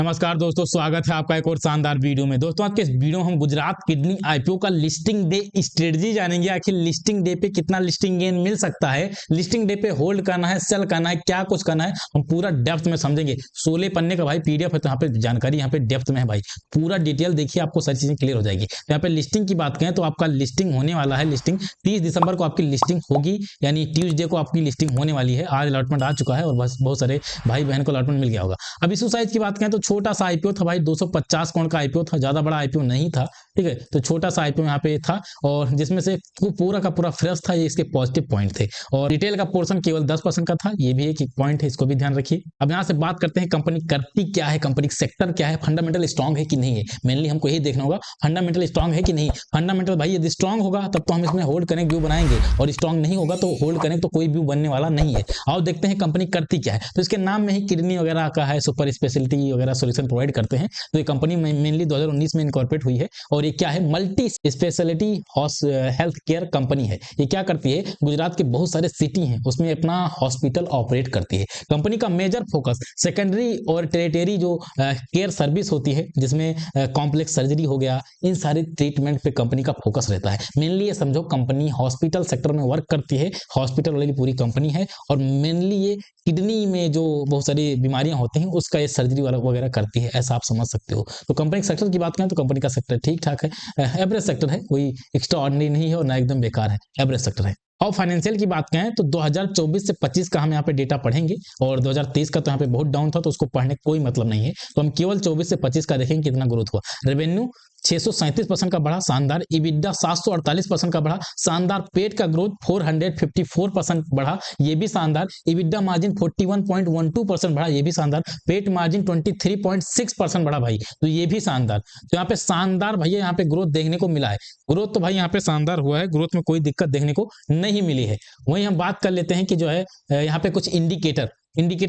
नमस्कार दोस्तों, स्वागत है आपका एक और शानदार वीडियो में। दोस्तों आज के इस वीडियो में हम गुजरात किडनी आईपीओ का लिस्टिंग डे स्ट्रेटजी जानेंगे। आखिर लिस्टिंग डे पे कितना लिस्टिंग गेन मिल सकता है, लिस्टिंग डे पे होल्ड करना है, सेल करना है, क्या कुछ करना है, हम पूरा डेप्थ में समझेंगे। 16 पन्ने का भाई पीडीएफ है, तो यहाँ पे जानकारी यहाँ पे डेप्थ में है भाई, पूरा डिटेल देखिए, आपको सारी चीजें क्लियर हो जाएगी। तो यहाँ पे लिस्टिंग की बात करें तो आपका लिस्टिंग होने वाला है, लिस्टिंग 30 दिसंबर को आपकी लिस्टिंग होगी, यानी ट्यूजडे को आपकी लिस्टिंग होने वाली है। आज अलॉटमेंट आ चुका है और बस बहुत सारे भाई बहन को अलॉटमेंट मिल गया होगा। अब इशू साइज की बात करें तो छोटा सा आईपीओ था भाई, 250 करोड़ का आईपीओ था, ज्यादा बड़ा आईपीओ नहीं था, ठीक है। तो छोटा सा आईपीओ यहाँ पे था और जिसमें से पूरा का पूरा फ्रेश था, ये इसके पॉजिटिव पॉइंट थे। और रिटेल का पोर्शन केवल 10% का था, ये भी एक पॉइंट है, इसको भी ध्यान रखिए। अब यहाँ से बात करते हैं कंपनी करती क्या है, कंपनी सेक्टर क्या है, फंडामेंटल स्ट्रांग है कि नहीं है। मेनली हमको यही देखना होगा, फंडामेंटल स्ट्रांग है कि नहीं। फंडामेंटल भाई यदि स्ट्रांग होगा तब तो हम इसमें होल्ड कनेक्ट व्यू बनाएंगे, और स्ट्रांग नहीं होगा तो होल्ड कनेक्ट तो कोई व्यू बनने वाला नहीं है। आओ देखते हैं कंपनी करती क्या है। तो इसके नाम में ही किडनी वगैरह का है, सुपर स्पेशलिटी वगैरह सोल्यूशन प्रोवाइड करते हैं। तो ये कंपनी मेनली 2019 में इनकॉर्पोरेट हुई है और ये क्या है, multi speciality health care company है। ये क्या करती है, गुजरात के बहुत सारे सिटी हैं उसमें अपना हॉस्पिटल ऑपरेट करती है। कंपनी का मेजर फोकस सेकेंडरी और टेरिटरी जो केयर सर्विस होती है, जिसमें कॉम्प्लेक्स सर्जरी हो गया, इन सारे ट्रीटमेंट पे कंपनी का फोकस रहता है। मेनली ये समझो कंपनी हॉस्पिटल सेक्टर में वर्क करती है, हॉस्पिटल वाली पूरी कंपनी है, और मेनली ये किडनी में जो बहुत सारी बीमारियां होती हैं उसका ये सर्जरी वगैरह करती है, ऐसा आप समझ सकते हो। तो कंपनी सेक्टर की बात करें तो कंपनी का सेक्टर ठीक ठाक है, एवरेज सेक्टर है, कोई एक्स्ट्रा ऑर्डिनरी नहीं है और ना एकदम बेकार है, एवरेज सेक्टर है। और फाइनेंशियल की बात करें तो 2024 से 25 का हम यहाँ पे डेटा पढ़ेंगे, और 2023 का तो यहाँ पे बहुत डाउन था, तो उसको पढ़ने का कोई मतलब नहीं है। तो हम केवल 24 से 25 का देखेंगे कितना ग्रोथ हुआ। रेवेन्यू 637% का बढ़ा, शानदार। इबिडा 748% का बढ़ा, शानदार। पेट का ग्रोथ 454% बढ़ा, ये भी शानदार। इबिडा मार्जिन 41.12% बढ़ा, ये भी शानदार। पेट मार्जिन 23.6% बढ़ा भाई, तो ये भी शानदार। तो यहाँ पे शानदार भैया यहाँ पे ग्रोथ देखने को मिला है। ग्रोथ तो भाई यहाँ पे शानदार हुआ है, ग्रोथ में कोई दिक्कत देखने को नहीं मिली है। वहीं हम बात कर लेते हैं कि जो है यहाँ पे कुछ इंडिकेटर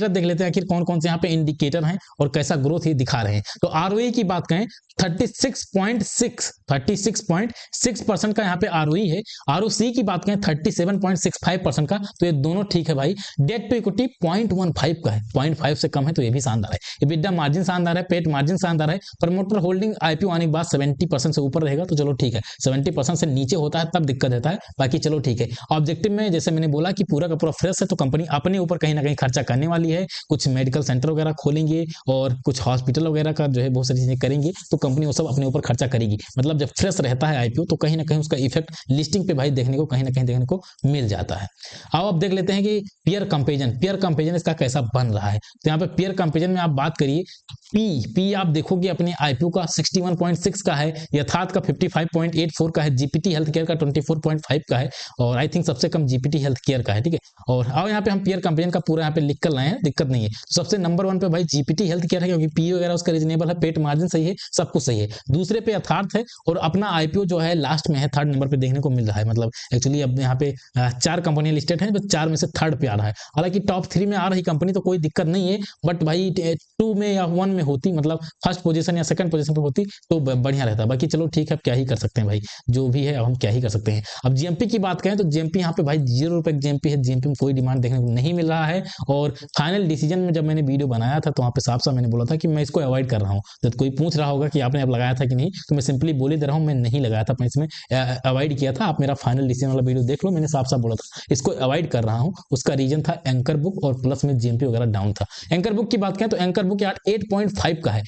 देख लेते हैं, आखिर कौन कौन से यहाँ पे इंडिकेटर हैं और कैसा ग्रोथ ही दिखा रहे हैं। तो आरओई की बात करें 36.6% का यहाँ पे आरओई है। आरओसी की बात करें 37.65% का, तो ये दोनों ठीक है भाई। डेट टू इक्विटी 0.15 का है, 0.5 से कम है, तो ये भी शानदार है। इबिडा मार्जिन शानदार है, पेट मार्जिन शानदार है। प्रमोटर होल्डिंग आईपीओ आने के बाद 70% से ऊपर रहेगा तो चलो ठीक है, 70% से नीचे होता है तब दिक्कत रहता है, बाकी चलो ठीक है। ऑब्जेक्टिव में जैसे मैंने बोला कि पूरा का पूरा फ्रेश है, तो कंपनी अपने ऊपर कहीं ना कहीं खर्चा करने वाली है। कुछ मेडिकल सेंटर वगैरह खोलेंगे और कुछ हॉस्पिटल वगैरह का जो है बहुत सारी चीजें करेंगे, तो कंपनी वो सब अपने ऊपर खर्चा करेगी। मतलब जब फ्रेश रहता है आईपीओ तो कहीं ना कहीं उसका इफेक्ट लिस्टिंग पे भाई देखने को कहीं ना कहीं देखने को मिल जाता है। आओ अब देख लेते हैं कि पीयर कंपेरिजन इसका कैसा बन रहा है। तो यहाँ पे पीयर कंपेरिजन में आप बात करिए, पी आप देखोगे अपने आईपीओ का 61.6 का है, यथार्थ का 55.84 का है, जीपीटी हेल्थ केयर का 24.5 का है, और आई थिंक सबसे कम जीपीटी हेल्थ केयर का है, ठीक है। और आओ यहाँ पे हम पीयर कंपेरिजन का पूरा यहाँ पे लिख कर लाए हैं, दिक्कत नहीं है। तो सबसे नंबर 1 पे भाई जीपीटी हेल्थ केयर है, क्योंकि पी वगैरह उसका रीजनेबल है, पेट मार्जिन सही है, सब कुछ सही है। दूसरे पे यथार्थ है, और अपना आईपीओ जो है लास्ट में है, 3rd नंबर पे देखने को मिल रहा है। मतलब एक्चुअली अब यहाँ पे 4 कंपनियां लिस्टेड हैं, 4 में से 3rd पे आ रहा है। हालांकि टॉप 3 में आ रही कंपनी तो कोई दिक्कत नहीं है, बट भाई 2 में या 1 में होती, मतलब फर्स्ट पोजीशन या सेकंड पोजीशन पे होती तो बढ़िया रहता। बाकी चलो ठीक है, अब क्या ही कर सकते हैं भाई, जो भी है अब हम क्या ही कर सकते हैं। अब जीएमपी की बात करें तो जीएमपी यहाँ पे भाई 0 रुपए जीएमपी है, जीएमपी में कोई डिमांड देखने को नहीं मिल रहा है। और फाइनल डिसीजन में जब मैंने वीडियो बनाया था तो वहाँ पे साफ साफ मैंने बोला था कि मैं इसको अवॉइड कर रहा हूँ। तो कोई पूछ रहा होगा कि आपने अब लगाया था कि नहीं, तो मैं सिंपली बोल ही दे रहा हूँ, मैं नहीं लगाया था, मैं इसमें अवॉइड किया था। आप मेरा फाइनल डिसीजन वाला वीडियो देख लो, मैंने साफ साफ बोला था इसको अवॉइड कर रहा हूँ। उसका रीजन था एंकर बुक और प्लस में जीएमपी वगैरह डाउन था। एंकर बुक की बात करें तो एंकर बुक यार 8.5 का है।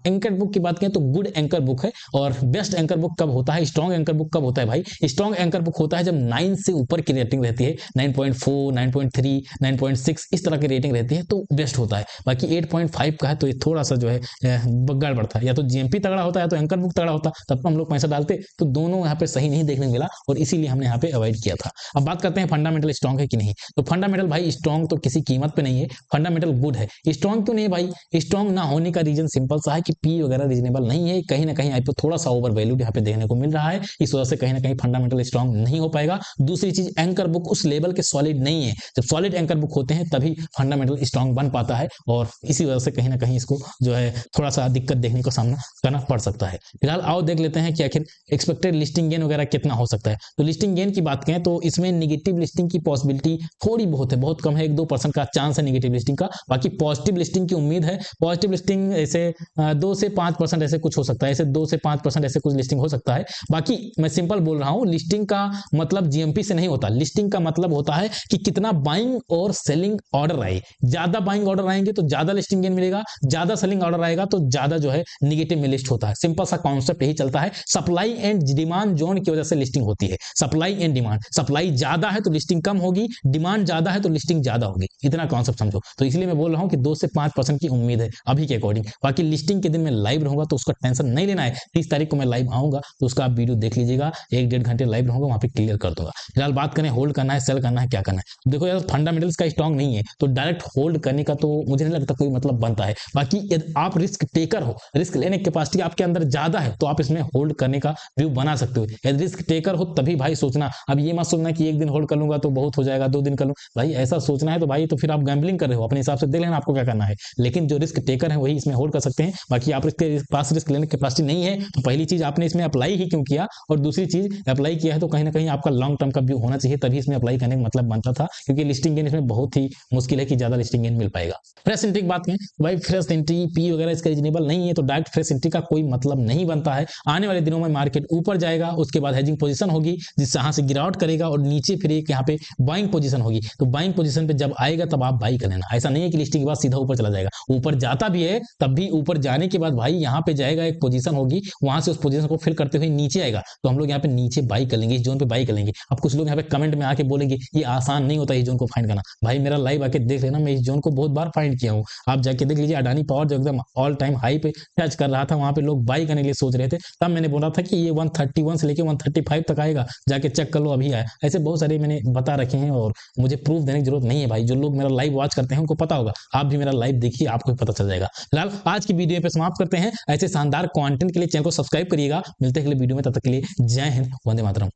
एंकर बुक की बात करें तो गुड एंकर बुक है। और बेस्ट एंकर बुक कब होता है, स्ट्रॉन्ग एंकर बुक कब होता है भाई, स्ट्रॉन्ग एंकर बुक होता है जब 9 से ऊपर की रेटिंग रहती है, 9.4, 9.3, 9.6 इस तरह की रेटिंग रहती है तो बेस्ट होता है। बाकी 8.5 का है तो ये थोड़ा सा जो है गड़बड़ था, या तो जीएमपी तगड़ा होता है तो एंकर बुक तगड़ा होता, तब तो हम लोग पैसा डालते। तो दोनों यहाँ पे सही नहीं देखने मिला और इसीलिए हमने यहाँ पे अवॉइड किया था। अब बात करते हैं फंडामेंटल स्ट्रॉन्ग है कि नहीं। तो फंडामेंटल भाई स्ट्रॉन्ग तो किसी कीमत पे नहीं है, फंडामेंटल गुड है। स्ट्रॉन्ग क्यों नहीं भाई, स्ट्रॉन्ग ना होने का रीजन सिंपल सा है कि पी वगैरह रीजनेबल नहीं है, कहीं ना कहीं आईपीओ थोड़ा सा ओवर वैल्यूड यहाँ पे देखने को मिल रहा है, इस वजह से कहीं ना कहीं फंडामेंटल स्ट्रॉन्ग नहीं हो पाएगा। दूसरी चीज एंकर बुक उस लेवल के सॉलिड नहीं है, जब सॉलिड एंकर बुक होते हैं तभी फंडामेंटल स्ट्रांग बन पाता है और इसी वजह से कहीं ना कहीं इसको जो है थोड़ा सा दिक्कत देखने को सामना करना पड़ सकता है। फिलहाल आओ देख लेते हैं कि आखिर एक्सपेक्टेड लिस्टिंग गेन वगैरह कितना हो सकता है। तो लिस्टिंग गेन की बात करें तो इसमें निगेटिव लिस्टिंग की पॉसिबिलिटी थोड़ी बहुत है, बहुत कम है, 1-2% का चांस है निगेटिव लिस्टिंग का। बाकी पॉजिटिव लिस्टिंग की उम्मीद है। पॉजिटिव लिस्टिंग ऐसे 2 से 5% ऐसे कुछ हो सकता है, ऐसे 2 से 5% ऐसे कुछ लिस्टिंग हो सकता है। बाकी मैं सिंपल बोल रहा हूं, लिस्टिंग का मतलब जीएमपी से नहीं होता। लिस्टिंग का मतलब होता है कि कितना बाइंग और सेलिंग ऑर्डर आए। ज्यादा बाइंग ऑर्डर आएंगे तो ज्यादा लिस्टिंग गेन मिलेगा, ज्यादा सेलिंग ऑर्डर आएगा तो ज्यादा जो है निगेटिव में लिस्ट होता है। सिंपल सा कॉन्सेप्ट यही चलता है। सप्लाई एंड डिमांड जोन की वजह से लिस्टिंग होती है। सप्लाई एंड डिमांड, सप्लाई ज्यादा है तो लिस्टिंग कम होगी, डिमांड ज्यादा है तो लिस्टिंग ज्यादा होगी। इतना कॉन्सेप्ट समझो। तो इसलिए मैं बोल रहा हूं कि 2 से 5% की उम्मीद है अभी के अकॉर्डिंग। बाकी लिस्टिंग के दिन मैं लाइव रहूंगा तो उसका टेंशन नहीं लेना है। 30 तारीख को मैं लाइव आऊंगा तो उसका आप वीडियो देख लीजिएगा। 1-1.5 घंटे लाइव रहूंगा, वहां पे क्लियर कर दूंगा। फिलहाल बात करें होल्ड करना है, सेल करना है, क्या करना है। देखो यार, फंडामेंटल्स का स्ट्रांग नहीं है तो डायरेक्ट होल्ड करने का तो मुझे नहीं लगता कोई मतलब बनता है। बाकी यदि आप रिस्क टेकर हो, रिस्क लेने की कैपेसिटी आपके अंदर ज्यादा है तो आप इसमें होल्ड करने का व्यू बना सकते हो। यदि रिस्क टेकर हो तभी भाई सोचना। अब ये मत सोचना कि 1 दिन होल्ड कर लूंगा तो बहुत हो जाएगा, 2 दिन कर लूं। भाई ऐसा सोचना है तो भाई तो फिर आप गैम्बलिंग कर रहे हो। अपने हिसाब से देख लेना आपको क्या करना है। लेकिन जो रिस्क टेकर है वही इसमें होल्ड कर सकते हैं। बाकी आप इसके पास रिस्क लेने की कैपेसिटी नहीं है तो पहली चीज आपने इसमें अप्लाई ही क्यों किया, और दूसरी चीज अप्लाई किया है तो कहीं ना कहीं आपका लॉन्ग टर्म का व्यू होना चाहिए, तभी इसमें अप्लाई करने का मतलब बनता था। क्योंकि लिस्टिंग गेन इसमें बहुत ही मुश्किल है कि ज्यादा लिस्टिंग गेन मिल पाएगा। फ्रेश एंट्री की बात करें तो भाई फ्रेश एंट्री पी वगैरह इसका रीजनेबल नहीं है तो डायरेक्ट फ्रेश एंट्री का कोई मतलब नहीं बनता है। आने वाले दिनों में मार्केट ऊपर जाएगा, उसके बाद हेजिंग पोजीशन होगी जिससे यहां से गिरावट करेगा और नीचे फिर एक यहाँ पे बाइंग पोजीशन होगी। तो बाइंग पोजीशन पे जब आएगा तब आप बाई कर लेना। ऐसा नहीं है कि लिस्टिंग के बाद सीधा ऊपर चला जाएगा, ऊपर जाता भी है तब भी ऊपर जाने के बाद भाई यहाँ पे जाएगा, एक पोजीशन होगी, वहां से उस पोजीशन को फिल करते हुए नीचे आएगा तो हम लोग यहाँ पे नीचे बाई कर लेंगे, इस जोन पे बाई कर लेंगे। अब कुछ लोग यहाँ पे कमेंट में आके बोलेंगे ये आसान नहीं होता इस जोन को फाइंड करना। भाई मेरा लाइव आके देख लेना, मैं इस जोन को बहुत बार फाइंड किया हूँ। आप जाके देख लीजिए, अडानी पावर जो एकदम ऑल टाइम हाई पे टच कर रहा था वहां पे लोग बाई करने के लिए सोच रहे थे, तब मैंने बोला था कि ये 131 से लेके 135 तक आएगा, जाके चेक कर लो अभी आया। ऐसे बहुत सारे मैंने बता रखे हैं और मुझे प्रूफ देने की जरूरत नहीं है भाई। जो लोग मेरा लाइव वॉच करते हैं उनको पता होगा, आप भी मेरा लाइव देखिए आपको भी पता चल जाएगा। फिलहाल आज की वीडियो पे समाप्त करते हैं। ऐसे शानदार कंटेंट के लिए चैनल को सब्सक्राइब करिएगा। मिलते हैं अगले वीडियो में, तब तक के लिए जय हिंद, वंदे मातरम।